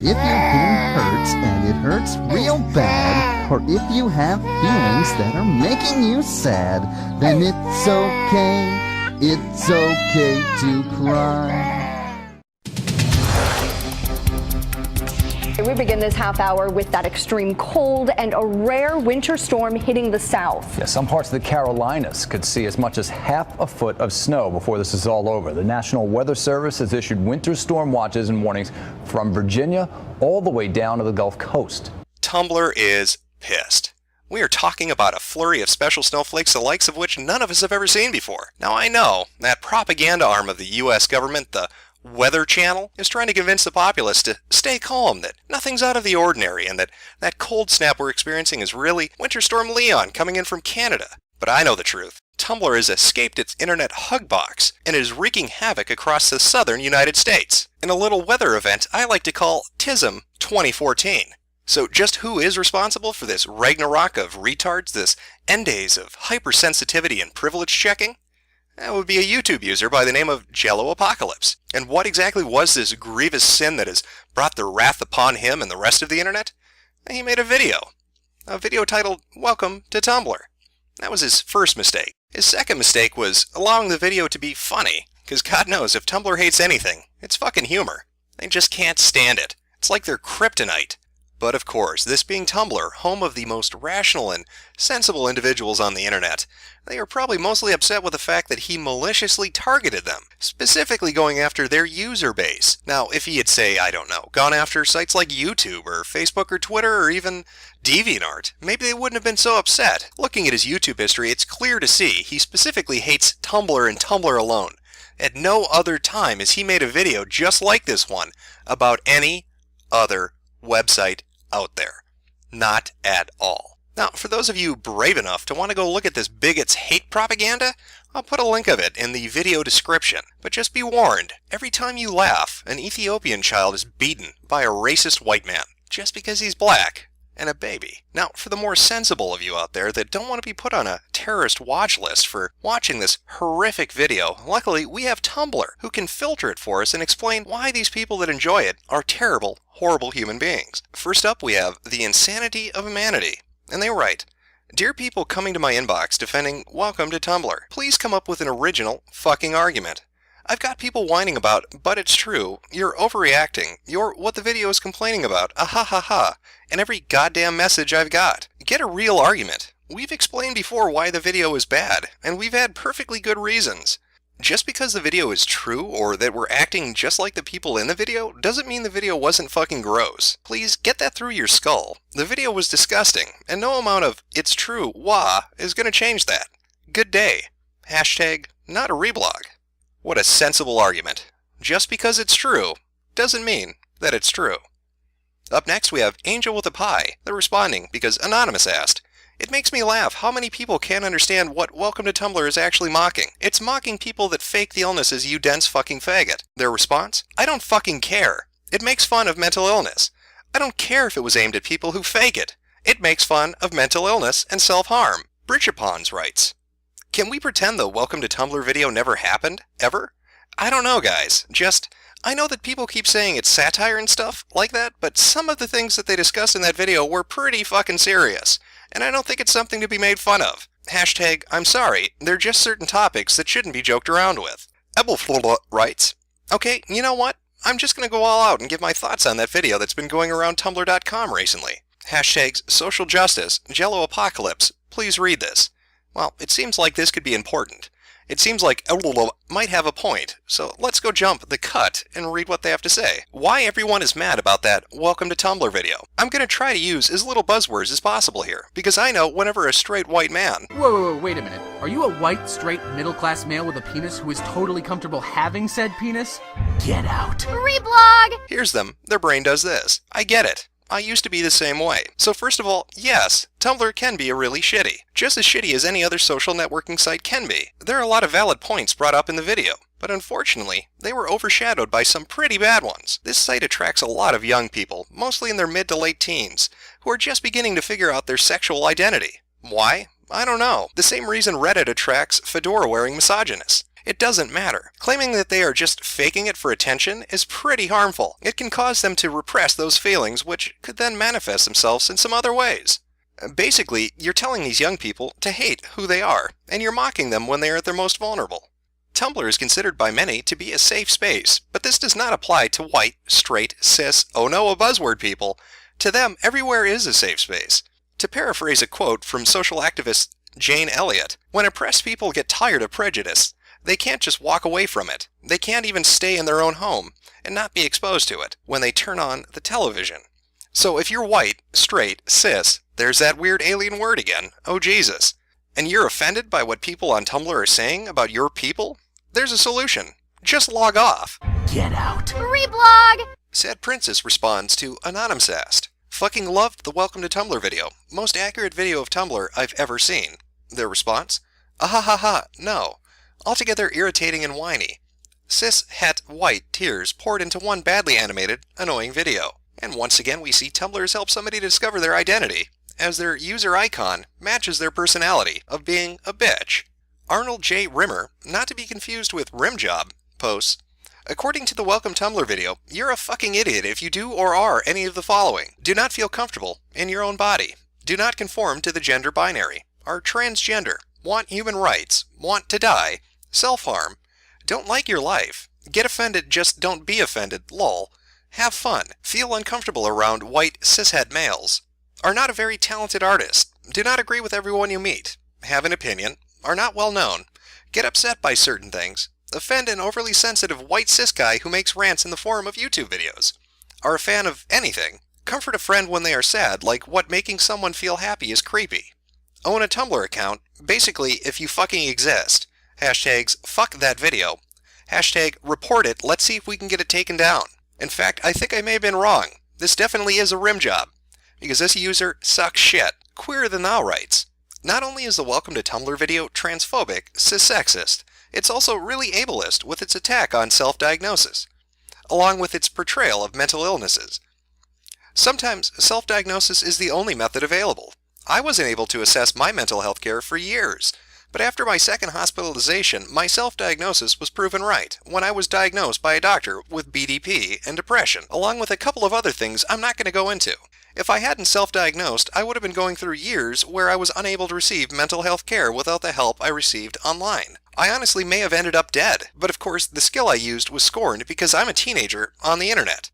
If your hand hurts and it hurts real bad, or if you have feelings that are making you sad, then it's okay to cry. We begin this half hour with that extreme cold and a rare winter storm hitting the south. Yeah, some parts of the Carolinas could see as much as half a foot of snow before this is all over. The National Weather Service has issued winter storm watches and warnings from Virginia all the way down to the Gulf Coast. Tumblr is pissed. We are talking about a flurry of special snowflakes, the likes of which none of us have ever seen before. Now I know that propaganda arm of the U.S. government, the Weather Channel, is trying to convince the populace to stay calm, that nothing's out of the ordinary, and that cold snap we're experiencing is really Winter Storm Leon coming in from Canada. But I know the truth. Tumblr has escaped its internet Hugbox and is wreaking havoc across the southern United States in a little weather event I like to call TISM 2014. So just who is responsible for this Ragnarok of retards, this end days of hypersensitivity and privilege checking? That would be a YouTube user by the name of Jello Apocalypse. And what exactly was this grievous sin that has brought the wrath upon him and the rest of the internet? He made a video titled, "Welcome to Tumblr." That was his first mistake. His second mistake was allowing the video to be funny, because God knows if Tumblr hates anything, it's fucking humor. They just can't stand it. It's like they're kryptonite. But of course, this being Tumblr, home of the most rational and sensible individuals on the internet, they are probably mostly upset with the fact that he maliciously targeted them, specifically going after their user base. Now, if he had, say, I don't know, gone after sites like YouTube or Facebook or Twitter or even DeviantArt, maybe they wouldn't have been so upset. Looking at his YouTube history, it's clear to see he specifically hates Tumblr and Tumblr alone. At no other time has he made a video just like this one about any other website out there. Not at all. Now, for those of you brave enough to want to go look at this bigot's hate propaganda, I'll put a link of it in the video description. But just be warned, every time you laugh, an Ethiopian child is beaten by a racist white man, just because he's black and a baby. Now, for the more sensible of you out there that don't want to be put on a terrorist watch list for watching this horrific video, luckily we have Tumblr, who can filter it for us and explain why these people that enjoy it are terrible, horrible human beings. First up, we have the insanity of humanity. And they write, "Dear people coming to my inbox defending welcome to Tumblr, please come up with an original fucking argument. I've got people whining about, but it's true, you're overreacting, you're what the video is complaining about, ha ha ha, and every goddamn message I've got. Get a real argument. We've explained before why the video is bad, and we've had perfectly good reasons. Just because the video is true, or that we're acting just like the people in the video, doesn't mean the video wasn't fucking gross. Please get that through your skull. The video was disgusting, and no amount of, it's true, wah, is gonna change that. Good day. Hashtag, not a reblog." What a sensible argument. Just because it's true, doesn't mean that it's true. Up next we have Angel with a Pie. They're responding because Anonymous asked, "It makes me laugh how many people can't understand what Welcome to Tumblr is actually mocking. It's mocking people that fake the illness as you dense fucking faggot." Their response? "I don't fucking care. It makes fun of mental illness. I don't care if it was aimed at people who fake it. It makes fun of mental illness and self-harm." Bridgepons writes, "Can we pretend the Welcome to Tumblr video never happened? Ever? I don't know, guys. I know that people keep saying it's satire and stuff like that, but some of the things that they discussed in that video were pretty fucking serious, and I don't think it's something to be made fun of. Hashtag, I'm sorry, they're just certain topics that shouldn't be joked around with." Ebelflula writes, "Okay, you know what? I'm just gonna go all out and give my thoughts on that video that's been going around Tumblr.com recently. Hashtags social justice, Jello Apocalypse, please read this. Well, it seems like this could be important. It seems like might have a point, so let's go jump the cut and read what they have to say. Why everyone is mad about that Welcome to Tumblr video. I'm going to try to use as little buzzwords as possible here, because I know whenever a straight white man..." Whoa, wait a minute. Are you a white, straight, middle-class male with a penis who is totally comfortable having said penis? Get out. Reblog! Here's them. Their brain does this. I get it. I used to be the same way. So first of all, yes, Tumblr can be a really shitty. Just as shitty as any other social networking site can be. There are a lot of valid points brought up in the video, but unfortunately, they were overshadowed by some pretty bad ones. This site attracts a lot of young people, mostly in their mid to late teens, who are just beginning to figure out their sexual identity. Why? I don't know. The same reason Reddit attracts fedora-wearing misogynists. It doesn't matter. Claiming that they are just faking it for attention is pretty harmful. It can cause them to repress those feelings, which could then manifest themselves in some other ways. Basically, you're telling these young people to hate who they are, and you're mocking them when they are at their most vulnerable. Tumblr is considered by many to be a safe space, but this does not apply to white, straight, cis, oh no, a buzzword people. To them, everywhere is a safe space. To paraphrase a quote from social activist Jane Elliott, when oppressed people get tired of prejudice, they can't just walk away from it. They can't even stay in their own home and not be exposed to it when they turn on the television. So if you're white, straight, cis, there's that weird alien word again, oh Jesus, and you're offended by what people on Tumblr are saying about your people, there's a solution. Just log off. Get out. Reblog! Sad Princess responds to Anonymsast. Fucking loved the welcome to Tumblr video. Most accurate video of Tumblr I've ever seen. Their response? Ahahaha, no. Altogether irritating and whiny. Cis, het, white tears poured into one badly animated, annoying video. And once again we see Tumblr's help somebody discover their identity, as their user icon matches their personality of being a bitch. Arnold J. Rimmer, not to be confused with Rimjob, posts, according to the welcome Tumblr video, you're a fucking idiot if you do or are any of the following. Do not feel comfortable in your own body. Do not conform to the gender binary. Are transgender. Want human rights. Want to die. Self-harm. Don't like your life. Get offended, just don't be offended, lol. Have fun. Feel uncomfortable around white cishet males. Are not a very talented artist. Do not agree with everyone you meet. Have an opinion. Are not well known. Get upset by certain things. Offend an overly sensitive white cis guy who makes rants in the form of YouTube videos. Are a fan of anything. Comfort a friend when they are sad, like what making someone feel happy is creepy. Own a Tumblr account. Basically, if you fucking exist. Hashtags, fuck that video. Hashtag, report it, let's see if we can get it taken down. In fact, I think I may have been wrong. This definitely is a rim job. Because this user sucks shit. Queerer than thou writes. Not only is the welcome to Tumblr video transphobic, cis-sexist, it's also really ableist with its attack on self-diagnosis, along with its portrayal of mental illnesses. Sometimes self-diagnosis is the only method available. I wasn't able to assess my mental health care for years. But after my second hospitalization, my self-diagnosis was proven right when I was diagnosed by a doctor with BDP and depression, along with a couple of other things I'm not going to go into. If I hadn't self-diagnosed, I would have been going through years where I was unable to receive mental health care without the help I received online. I honestly may have ended up dead, but of course the skill I used was scorned because I'm a teenager on the internet.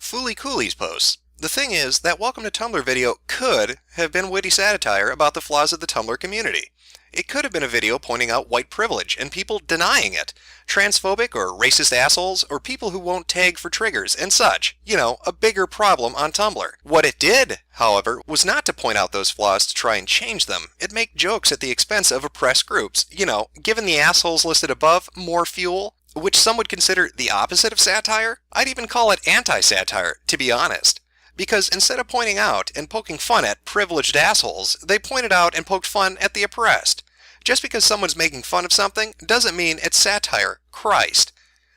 Fooly Coolies posts. The thing is, that welcome to Tumblr video could have been witty satire about the flaws of the Tumblr community. It could have been a video pointing out white privilege and people denying it, transphobic or racist assholes, or people who won't tag for triggers and such. You know, a bigger problem on Tumblr. What it did, however, was not to point out those flaws to try and change them. It'd make jokes at the expense of oppressed groups. You know, given the assholes listed above more fuel, which some would consider the opposite of satire. I'd even call it anti-satire, to be honest. Because instead of pointing out and poking fun at privileged assholes, they pointed out and poked fun at the oppressed. Just because someone's making fun of something doesn't mean it's satire. Christ.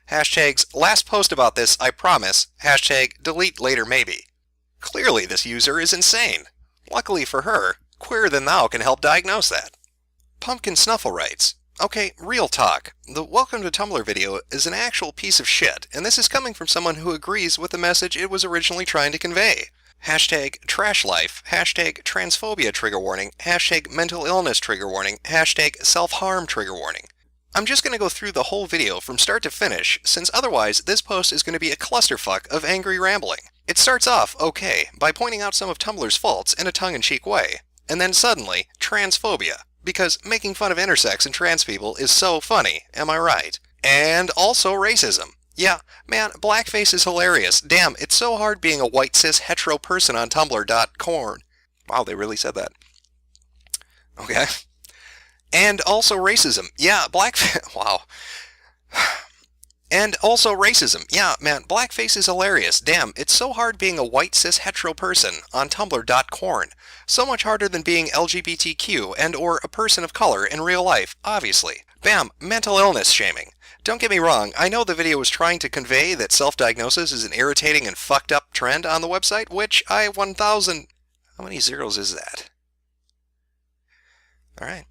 Hashtags, last post about this, I promise. Hashtag, delete later maybe. Clearly this user is insane. Luckily for her, Queerer Than Thou can help diagnose that. Pumpkin Snuffle writes, okay, real talk. The welcome to Tumblr video is an actual piece of shit, and this is coming from someone who agrees with the message it was originally trying to convey. Hashtag trash life, hashtag transphobia trigger warning, hashtag mental illness trigger warning, hashtag self-harm trigger warning. I'm just going to go through the whole video from start to finish, since otherwise this post is going to be a clusterfuck of angry rambling. It starts off okay, by pointing out some of Tumblr's faults in a tongue-in-cheek way, and then suddenly, transphobia. Because making fun of intersex and trans people is so funny, am I right? And also racism. Yeah, man, blackface is hilarious. Damn, it's so hard being a white cis hetero person on Tumblr.corn. Wow, they really said that. Okay. And also racism. Yeah, wow. And also racism. Yeah, man, blackface is hilarious. Damn, it's so hard being a white cis hetero person on Tumblr.corn. So much harder than being LGBTQ and or a person of color in real life, obviously. Bam, mental illness shaming. Don't get me wrong, I know the video was trying to convey that self-diagnosis is an irritating and fucked up trend on the website, which I 1000... How many zeros is that? Alright.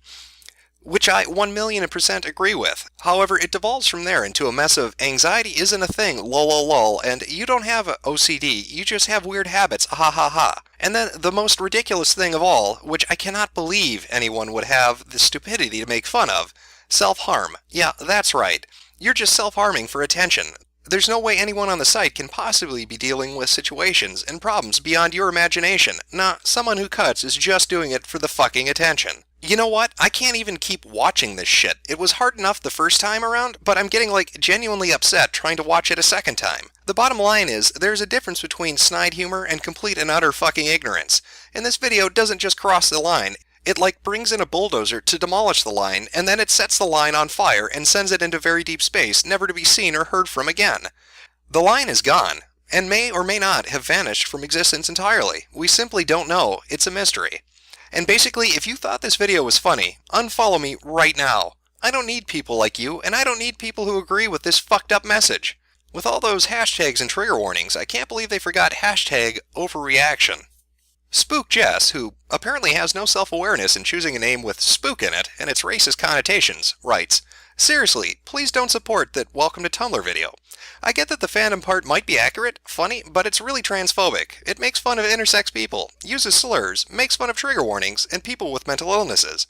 which I 1,000,000% agree with. However, it devolves from there into a mess of anxiety isn't a thing, lol lol lol, and you don't have OCD, you just have weird habits, ha ha ha. And then the most ridiculous thing of all, which I cannot believe anyone would have the stupidity to make fun of, self-harm. Yeah, that's right. You're just self-harming for attention. There's no way anyone on the site can possibly be dealing with situations and problems beyond your imagination. Nah, someone who cuts is just doing it for the fucking attention. You know what? I can't even keep watching this shit. It was hard enough the first time around, but I'm getting genuinely upset trying to watch it a second time. The bottom line is, there's a difference between snide humor and complete and utter fucking ignorance. And this video doesn't just cross the line. It brings in a bulldozer to demolish the line, and then it sets the line on fire and sends it into very deep space, never to be seen or heard from again. The line is gone, and may or may not have vanished from existence entirely. We simply don't know. It's a mystery. And basically, if you thought this video was funny, unfollow me right now. I don't need people like you, and I don't need people who agree with this fucked up message. With all those hashtags and trigger warnings, I can't believe they forgot hashtag overreaction. Spook Jess, who apparently has no self-awareness in choosing a name with spook in it and its racist connotations, writes, "Seriously, please don't support that Welcome to Tumblr video. I get that the fandom part might be accurate, funny, but it's really transphobic. It makes fun of intersex people, uses slurs, makes fun of trigger warnings, and people with mental illnesses.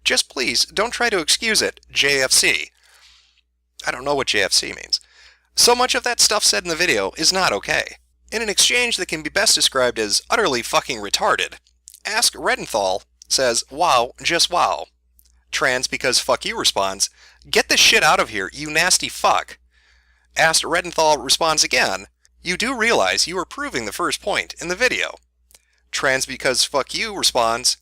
Just please, don't try to excuse it, JFC. I don't know what JFC means. So much of that stuff said in the video is not okay. In an exchange that can be best described as utterly fucking retarded, Ask Redenthal says, wow, just wow. Trans because fuck you responds, get this shit out of here, you nasty fuck. Asked Redenthal responds again, you do realize you are proving the first point in the video. Trans because fuck you responds,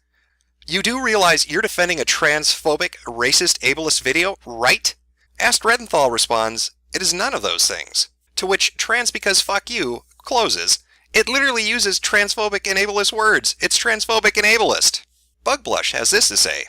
you do realize you're defending a transphobic, racist, ableist video, right? Asked Redenthal responds, it is none of those things. To which Trans because fuck you closes, it literally uses transphobic and ableist words. It's transphobic and ableist. Bugblush has this to say.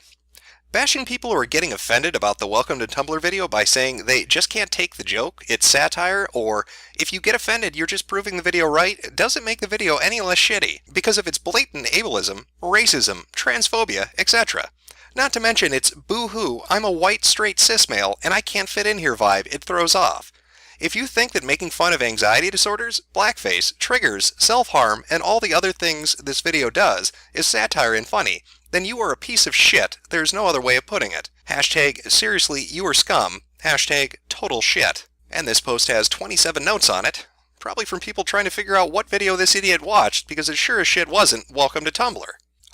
Bashing people who are getting offended about the Welcome to Tumblr video by saying they just can't take the joke, it's satire, or if you get offended you're just proving the video right, doesn't make the video any less shitty because of its blatant ableism, racism, transphobia, etc. Not to mention its boo-hoo, I'm a white straight cis male and I can't fit in here vibe it throws off. If you think that making fun of anxiety disorders, blackface, triggers, self-harm, and all the other things this video does is satire and funny, then you are a piece of shit. There's no other way of putting it. Hashtag seriously you are scum. Hashtag total shit. And this post has 27 notes on it, probably from people trying to figure out what video this idiot watched because it sure as shit wasn't Welcome to Tumblr.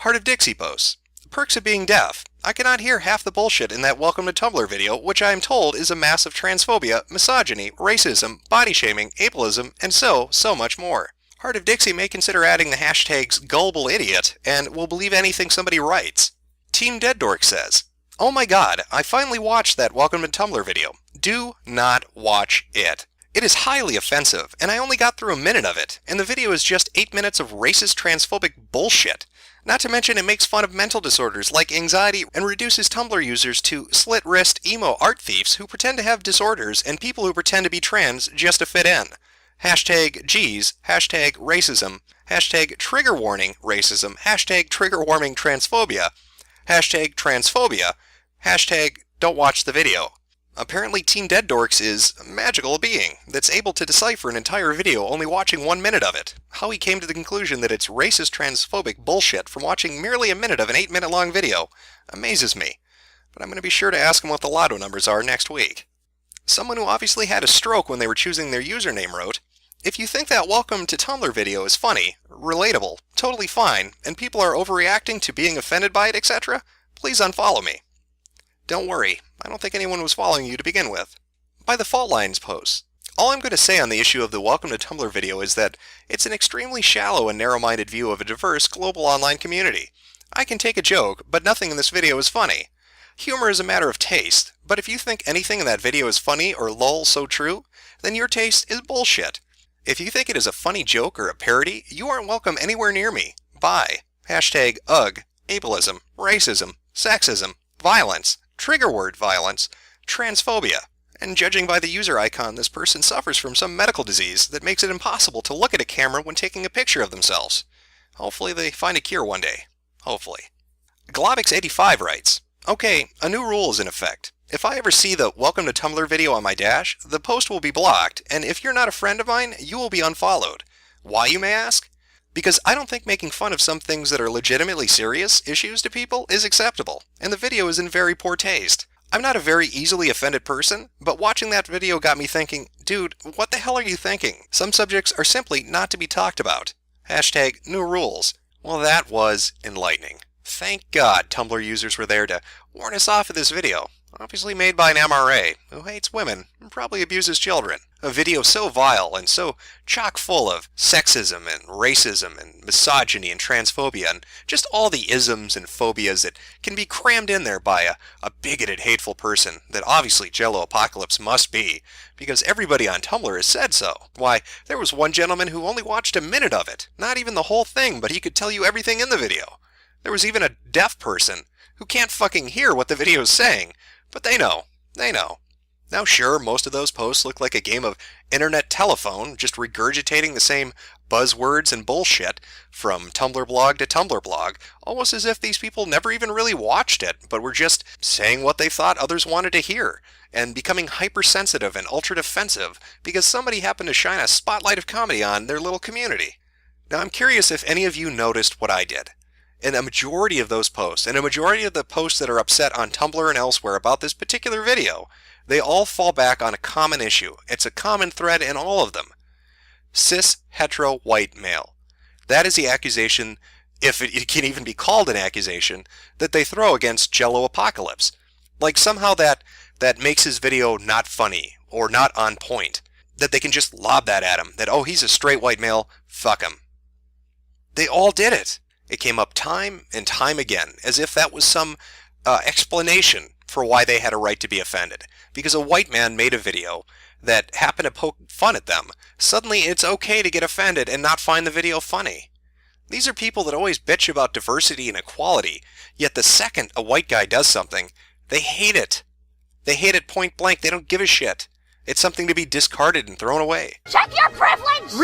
Heart of Dixie posts. Perks of being deaf. I cannot hear half the bullshit in that Welcome to Tumblr video, which I am told is a mass of transphobia, misogyny, racism, body shaming, ableism, and so much more. Heart of Dixie may consider adding the hashtags gullible idiot and will believe anything somebody writes. Team Dead Dork says, oh my god, I finally watched that Welcome to Tumblr video. Do not watch it. It is highly offensive, and I only got through a minute of it, and the video is just 8 minutes of racist transphobic bullshit. Not to mention it makes fun of mental disorders like anxiety and reduces Tumblr users to slit-wrist emo art thieves who pretend to have disorders and people who pretend to be trans just to fit in. Hashtag G's, hashtag racism, hashtag trigger warning racism, hashtag trigger warning transphobia, hashtag transphobia, hashtag don't watch the video. Apparently Team Dead Dorks is a magical being that's able to decipher an entire video only watching 1 minute of it. How he came to the conclusion that it's racist transphobic bullshit from watching merely a minute of an 8-minute long video amazes me. But I'm going to be sure to ask him what the lotto numbers are next week. Someone who obviously had a stroke when they were choosing their username wrote, if you think that Welcome to Tumblr video is funny, relatable, totally fine, and people are overreacting to being offended by it, etc., please unfollow me. Don't worry, I don't think anyone was following you to begin with. By the Fault Lines posts. All I'm going to say on the issue of the Welcome to Tumblr video is that it's an extremely shallow and narrow-minded view of a diverse global online community. I can take a joke, but nothing in this video is funny. Humor is a matter of taste, but if you think anything in that video is funny or lol so true, then your taste is bullshit. If you think it is a funny joke or a parody, you aren't welcome anywhere near me. Bye. Hashtag ugh, ableism, racism, sexism, violence, trigger word violence, transphobia. And judging by the user icon, this person suffers from some medical disease that makes it impossible to look at a camera when taking a picture of themselves. Hopefully they find a cure one day. Hopefully. Globix85 writes, Okay, a new rule is in effect. If I ever see the Welcome to Tumblr video on my dash, the post will be blocked, and if you're not a friend of mine, you will be unfollowed. Why, you may ask? Because I don't think making fun of some things that are legitimately serious issues to people is acceptable, and the video is in very poor taste. I'm not a very easily offended person, but watching that video got me thinking, dude, what the hell are you thinking? Some subjects are simply not to be talked about. Hashtag new rules. Well, that was enlightening. Thank God Tumblr users were there to warn us off of this video. Obviously made by an MRA, who hates women and probably abuses children. A video so vile and so chock full of sexism and racism and misogyny and transphobia and just all the isms and phobias that can be crammed in there by a bigoted, hateful person that obviously Jello Apocalypse must be, because everybody on Tumblr has said so. Why, there was one gentleman who only watched a minute of it, not even the whole thing, but he could tell you everything in the video. There was even a deaf person who can't fucking hear what the video is saying, but they know. They know. Now sure, most of those posts look like a game of internet telephone, just regurgitating the same buzzwords and bullshit from Tumblr blog to Tumblr blog, almost as if these people never even really watched it, but were just saying what they thought others wanted to hear, and becoming hypersensitive and ultra-defensive because somebody happened to shine a spotlight of comedy on their little community. Now I'm curious if any of you noticed what I did. In a majority of those posts, and a majority of the posts that are upset on Tumblr and elsewhere about this particular video, they all fall back on a common issue. It's a common thread in all of them. Cis, hetero, white, male. That is the accusation, if it can even be called an accusation, that they throw against Jello Apocalypse. Like somehow that makes his video not funny, or not on point. That they can just lob that at him, that, oh, he's a straight white male, fuck him. They all did it. It came up time and time again, as if that was some explanation for why they had a right to be offended. Because a white man made a video that happened to poke fun at them. Suddenly it's okay to get offended and not find the video funny. These are people that always bitch about diversity and equality, yet the second a white guy does something, they hate it. They hate it point blank. They don't give a shit. It's something to be discarded and thrown away. Check your privilege!